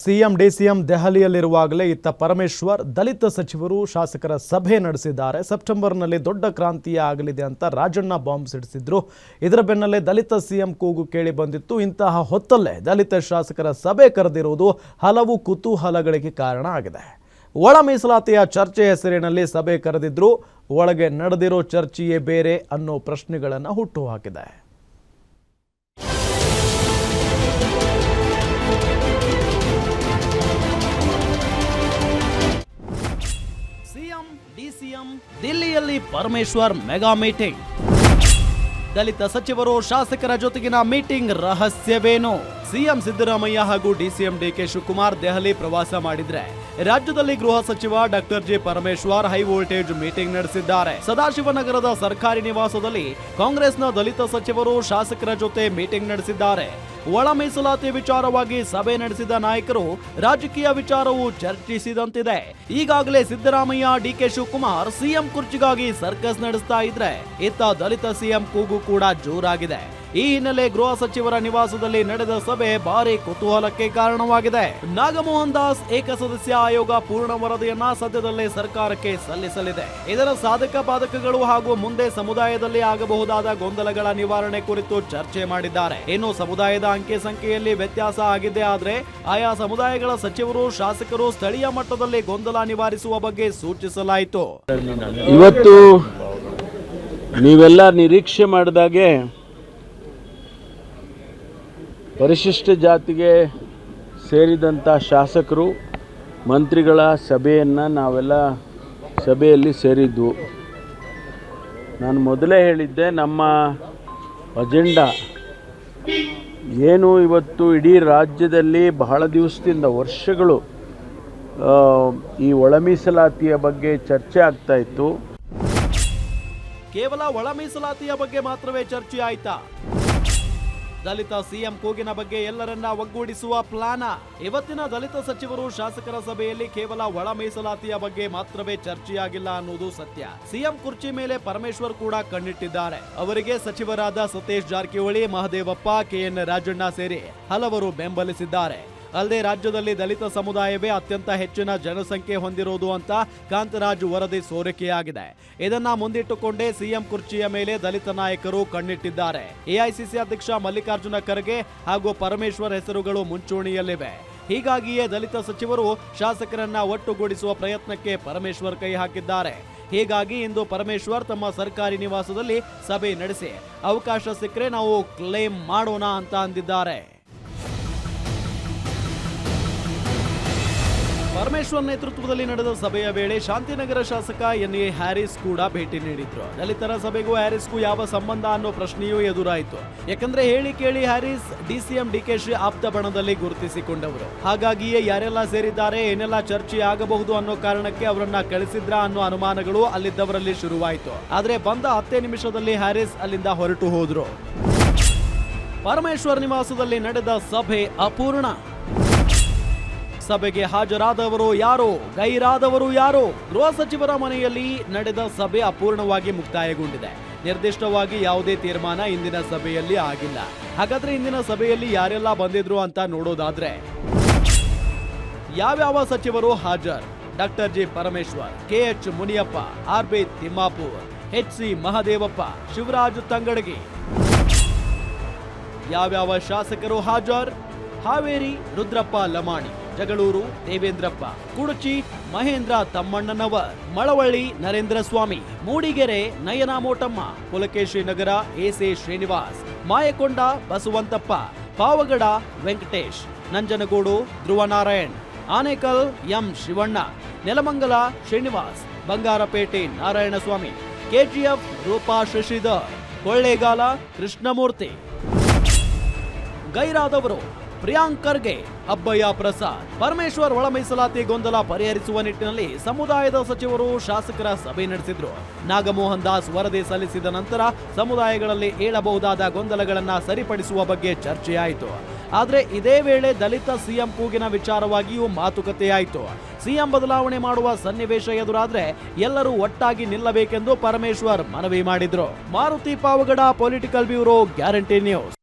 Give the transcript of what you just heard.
CM DCM ದೆಹಲಿಯಲ್ಲಿರುವಾಗಲೇ ಇತ್ತ ಪರಮೇಶ್ವರ್ ದಲಿತ ಸಚಿವರು ಶಾಸಕರ ಸಭೆ ನಡೆಸಿದ್ದಾರೆ. ಸೆಪ್ಟೆಂಬರ್ನಲ್ಲಿ ದೊಡ್ಡ ಕ್ರಾಂತಿಯೇ ಆಗಲಿದೆ ಅಂತ ರಾಜಣ್ಣ ಬಾಂಬ್ ಸಿಡಿಸಿದ್ರು. ಇದರ ಬೆನ್ನಲ್ಲೇ ದಲಿತ ಸಿಎಂ ಕೂಗು ಕೇಳಿ ಬಂದಿತ್ತು. ಇಂತಹ ಹೊತ್ತಲ್ಲೇ ದಲಿತ ಶಾಸಕರ ಸಭೆ ಕರೆದಿರುವುದು ಹಲವು ಕುತೂಹಲಗಳಿಗೆ ಕಾರಣ ಆಗಿದೆ. ಒಳ ಮೀಸಲಾತಿಯ ಚರ್ಚೆ ಹೆಸರಿನಲ್ಲಿ ಸಭೆ ಕರೆದಿದ್ರು. ಒಳಗೆ ನಡೆದಿರೋ ಚರ್ಚೆಯೇ ಬೇರೆ ಅನ್ನೋ ಪ್ರಶ್ನೆಗಳನ್ನು ಹುಟ್ಟುಹಾಕಿದೆ. ಡಿಸಿಎಂ ದಿಲ್ಲಿಯಲ್ಲಿ ಪರಮೇಶ್ವರ್ ಮೆಗಾ ಮೀಟಿಂಗ್. ದಲಿತ ಸಚಿವರು ಶಾಸಕರ ಜೊತೆಗಿನ ಮೀಟಿಂಗ್ ರಹಸ್ಯವೇನು? ಸಿಎಂ ಸಿದ್ದರಾಮಯ್ಯ ಹಾಗೂ ಡಿಸಿಎಂ ಡಿಕೆ ಶಿವಕುಮಾರ್ ದೆಹಲಿ ಪ್ರವಾಸ ಮಾಡಿದ್ರೆ ರಾಜ್ಯದಲ್ಲಿ ಗೃಹ ಸಚಿವ doctor G Parameshwar high voltage meeting ನಡೆಸಿದ್ದಾರೆ. ಸದಾಶಿವನಗರದ ಸರ್ಕಾರಿ ನಿವಾಸದಲ್ಲಿ ಕಾಂಗ್ರೆಸ್ನ ದಲಿತ ಸಚಿವರು ಶಾಸಕರ ಜೊತೆ ಮೀಟಿಂಗ್ ನಡೆಸಿದ್ದಾರೆ. ಒಳ ಮೀಸಲಾತಿ ವಿಚಾರವಾಗಿ ಸಭೆ ನಡೆಸಿದ ನಾಯಕರು ರಾಜಕೀಯ ವಿಚಾರವೂ ಚರ್ಚಿಸಿದಂತಿದೆ. ಈಗಾಗಲೇ ಸಿದ್ದರಾಮಯ್ಯ ಡಿಕೆ ಶಿವಕುಮಾರ್ ಸಿಎಂ ಕುರ್ಚಿಗಾಗಿ ಸರ್ಕಸ್ ನಡೆಸ್ತಾ ಇದ್ರೆ ಇತ್ತ ದಲಿತ ಸಿಎಂ ಕೂಗು ಕೂಡ ಜೋರಾಗಿದೆ. ಈ ಹಿನ್ನೆಲೆ ಗೃಹ ಸಚಿವರ ನಿವಾಸದಲ್ಲಿ ನಡೆದ ಸಭೆ ಭಾರಿ ಕುತೂಹಲಕ್ಕೆ ಕಾರಣವಾಗಿದೆ. ನಾಗಮೋಹನ್ ದಾಸ್ ಏಕಸದಸ್ಯ ಆಯೋಗ ಪೂರ್ಣ ವರದಿಯನ್ನ ಸದ್ಯದಲ್ಲೇ ಸರ್ಕಾರಕ್ಕೆ ಸಲ್ಲಿಸಲಿದೆ. ಇದರ ಸಾಧಕ ಬಾಧಕಗಳು ಹಾಗೂ ಮುಂದೆ ಸಮುದಾಯದಲ್ಲಿ ಆಗಬಹುದಾದ ಗೊಂದಲಗಳ ನಿವಾರಣೆ ಕುರಿತು ಚರ್ಚೆ ಮಾಡಿದ್ದಾರೆ. ಇನ್ನು ಸಮುದಾಯದ ಅಂಕೆ ಸಂಖ್ಯೆಯಲ್ಲಿ ವ್ಯತ್ಯಾಸ ಆಗಿದ್ದೇ ಆದ್ರೆ ಆಯಾ ಸಮುದಾಯಗಳ ಸಚಿವರು ಶಾಸಕರು ಸ್ಥಳೀಯ ಮಟ್ಟದಲ್ಲಿ ಗೊಂದಲ ನಿವಾರಿಸುವ ಬಗ್ಗೆ ಸೂಚಿಸಲಾಯಿತು. ಇವತ್ತು ನೀವೆಲ್ಲ ನಿರೀಕ್ಷೆ ಮಾಡಿದಾಗೆ ಪರಿಶಿಷ್ಟ ಜಾತಿಗೆ ಸೇರಿದಂಥ ಶಾಸಕರು ಮಂತ್ರಿಗಳ ಸಭೆಯನ್ನು ನಾವೆಲ್ಲ ಸಭೆಯಲ್ಲಿ ಸೇರಿದ್ವು. ನಾನು ಮೊದಲೇ ಹೇಳಿದ್ದೆ, ನಮ್ಮ ಅಜೆಂಡಾ ಏನು ಇವತ್ತು ಇಡೀ ರಾಜ್ಯದಲ್ಲಿ ಬಹಳ ದಿವಸದಿಂದ ವರ್ಷಗಳು ಈ ಒಳ ಮೀಸಲಾತಿಯ ಬಗ್ಗೆ ಚರ್ಚೆ ಆಗ್ತಾ ಇತ್ತು. ಕೇವಲ ಒಳ ಮೀಸಲಾತಿಯ ಬಗ್ಗೆ ಮಾತ್ರವೇ ಚರ್ಚೆ ಆಯ್ತಾ? ದಲಿತ ಸಿಎಂ ಕೂಗಿನ ಬಗ್ಗೆ ಎಲ್ಲರನ್ನ ಒಗ್ಗೂಡಿಸುವ ಪ್ಲಾನ? ಇವತ್ತಿನ ದಲಿತ ಸಚಿವರು ಶಾಸಕರ ಸಭೆಯಲ್ಲಿ ಕೇವಲ ಒಳ ಮೀಸಲಾತಿಯ ಬಗ್ಗೆ ಮಾತ್ರವೇ ಚರ್ಚೆಯಾಗಿಲ್ಲ ಅನ್ನೋದು ಸತ್ಯ. ಸಿಎಂ ಕುರ್ಚಿ ಮೇಲೆ ಪರಮೇಶ್ವರ್ ಕೂಡ ಕಣ್ಣಿಟ್ಟಿದ್ದಾರೆ. ಅವರಿಗೆ ಸಚಿವರಾದ ಸತೀಶ್ ಜಾರಕಿಹೊಳಿ, ಮಹದೇವಪ್ಪ, ಕೆಎನ್ ರಾಜಣ್ಣ ಸೇರಿ ಹಲವರು ಬೆಂಬಲಿಸಿದ್ದಾರೆ. ಅಲ್ಲದೆ ರಾಜ್ಯದಲ್ಲಿ ದಲಿತ ಸಮುದಾಯವೇ ಅತ್ಯಂತ ಹೆಚ್ಚಿನ ಜನಸಂಖ್ಯೆ ಹೊಂದಿರುವುದು ಅಂತ ಕಾಂತರಾಜ್ ವರದಿ ಸೋರಿಕೆಯಾಗಿದೆ. ಇದನ್ನ ಮುಂದಿಟ್ಟುಕೊಂಡೇ ಸಿಎಂ ಕುರ್ಚಿಯ ಮೇಲೆ ದಲಿತ ನಾಯಕರು ಕಣ್ಣಿಟ್ಟಿದ್ದಾರೆ. ಎಐಸಿಸಿ ಅಧ್ಯಕ್ಷ ಮಲ್ಲಿಕಾರ್ಜುನ ಖರ್ಗೆ ಹಾಗೂ ಪರಮೇಶ್ವರ್ ಹೆಸರುಗಳು ಮುಂಚೂಣಿಯಲ್ಲಿವೆ. ಹೀಗಾಗಿಯೇ ದಲಿತ ಸಚಿವರು ಶಾಸಕರನ್ನ ಒಟ್ಟುಗೂಡಿಸುವ ಪ್ರಯತ್ನಕ್ಕೆ ಪರಮೇಶ್ವರ್ ಕೈ ಹಾಕಿದ್ದಾರೆ. ಹೀಗಾಗಿ ಇಂದು ಪರಮೇಶ್ವರ್ ತಮ್ಮ ಸರ್ಕಾರಿ ನಿವಾಸದಲ್ಲಿ ಸಭೆ ನಡೆಸಿ ಅವಕಾಶ ಸಿಕ್ಕರೆ ನಾವು ಕ್ಲೇಮ್ ಮಾಡೋಣ ಅಂತ ಅಂದಿದ್ದಾರೆ. ಪರಮೇಶ್ವರ್ ನೇತೃತ್ವದಲ್ಲಿ ನಡೆದ ಸಭೆಯ ವೇಳೆ ಶಾಂತಿನಗರ ಶಾಸಕ ಎನ್ಎ ಹ್ಯಾರಿಸ್ ಕೂಡ ಭೇಟಿ ನೀಡಿದ್ರು. ದಲಿತರ ಸಭೆಗೂ ಹ್ಯಾರಿಸ್ಗೂ ಯಾವ ಸಂಬಂಧ ಅನ್ನೋ ಪ್ರಶ್ನೆಯೂ ಎದುರಾಯಿತು. ಯಾಕಂದ್ರೆ ಹೇಳಿ ಕೇಳಿ ಹ್ಯಾರಿಸ್ ಡಿಸಿಎಂ ಡಿಕೆಶಿ ಆಪ್ತ ಬಣದಲ್ಲಿ ಗುರುತಿಸಿಕೊಂಡವರು. ಹಾಗಾಗಿಯೇ ಯಾರೆಲ್ಲ ಸೇರಿದ್ದಾರೆ, ಏನೆಲ್ಲ ಚರ್ಚೆ ಆಗಬಹುದು ಅನ್ನೋ ಕಾರಣಕ್ಕೆ ಅವರನ್ನ ಕಳಿಸಿದ್ರ ಅನ್ನೋ ಅನುಮಾನಗಳು ಅಲ್ಲಿದ್ದವರಲ್ಲಿ ಶುರುವಾಯಿತು. ಆದ್ರೆ ಬಂದ 10 ನಿಮಿಷದಲ್ಲಿ ಹ್ಯಾರಿಸ್ ಅಲ್ಲಿಂದ ಹೊರಟು ಹೋದ್ರು. ಪರಮೇಶ್ವರ್ ನಿವಾಸದಲ್ಲಿ ನಡೆದ ಸಭೆ ಅಪೂರ್ಣ. ಸಭೆಗೆ ಹಾಜರಾದವರು ಯಾರೋ, ಗೈರಾದವರು ಯಾರೋ. ಗೃಹ ಸಚಿವರ ಮನೆಯಲ್ಲಿ ನಡೆದ ಸಭೆ ಅಪೂರ್ಣವಾಗಿ ಮುಕ್ತಾಯಗೊಂಡಿದೆ. ನಿರ್ದಿಷ್ಟವಾಗಿ ಯಾವುದೇ ತೀರ್ಮಾನ ಇಂದಿನ ಸಭೆಯಲ್ಲಿ ಆಗಿಲ್ಲ. ಹಾಗಾದ್ರೆ ಇಂದಿನ ಸಭೆಯಲ್ಲಿ ಯಾರೆಲ್ಲ ಬಂದಿದ್ರು ಅಂತ ನೋಡೋದಾದ್ರೆ ಯಾವ್ಯಾವ ಸಚಿವರು ಹಾಜರ್? Doctor G Parameshwar, KH Muniyappa, RB Timmapur, HC Mahadevappa, Shivaraj Tangadagi. ಯಾವ್ಯಾವ ಶಾಸಕರು ಹಾಜರ್? Haveri Rudrappa Lamani, Jagalur Devendrappa, Kudachi Mahendra Tammannanavar, Malavalli Narendra Swamy, Mudigere Nayana Motamma, Pulakeshi Nagar AC Srinivas, Mayakonda Basavanthappa, Pavagada Venkatesh, Nanjangud Dhruvanarayan, Anekal M Shivanna, Nelamangala Srinivas, Bangarapet Narayanaswamy, KGF Roopa Shashidhar, Kollegal Krishnamurthy. ಗೈರಾದವರು ಪ್ರಿಯಾಂಕ್ ಖರ್ಗೆ, ಅಬ್ಬಯ್ಯ ಪ್ರಸಾದ್. ಪರಮೇಶ್ವರ್ ಒಳ ಮೀಸಲಾತಿ ಗೊಂದಲ ಪರಿಹರಿಸುವ ನಿಟ್ಟಿನಲ್ಲಿ ಸಮುದಾಯದ ಸಚಿವರು ಶಾಸಕರ ಸಭೆ ನಡೆಸಿದ್ರು. ನಾಗಮೋಹನ್ ದಾಸ್ ವರದಿ ಸಲ್ಲಿಸಿದ ನಂತರ ಸಮುದಾಯಗಳಲ್ಲಿ ಏಳಬಹುದಾದ ಗೊಂದಲಗಳನ್ನ ಸರಿಪಡಿಸುವ ಬಗ್ಗೆ ಚರ್ಚೆಯಾಯಿತು. ಆದ್ರೆ ಇದೇ ವೇಳೆ ದಲಿತ ಸಿಎಂ ಕೂಗಿನ ವಿಚಾರವಾಗಿಯೂ ಮಾತುಕತೆಯಾಯಿತು. ಸಿಎಂ ಬದಲಾವಣೆ ಮಾಡುವ ಸನ್ನಿವೇಶ ಎದುರಾದ್ರೆ ಎಲ್ಲರೂ ಒಟ್ಟಾಗಿ ನಿಲ್ಲಬೇಕೆಂದು ಪರಮೇಶ್ವರ್ ಮನವಿ ಮಾಡಿದ್ರು. Maruti Pavagada, political bureau, guarantee news.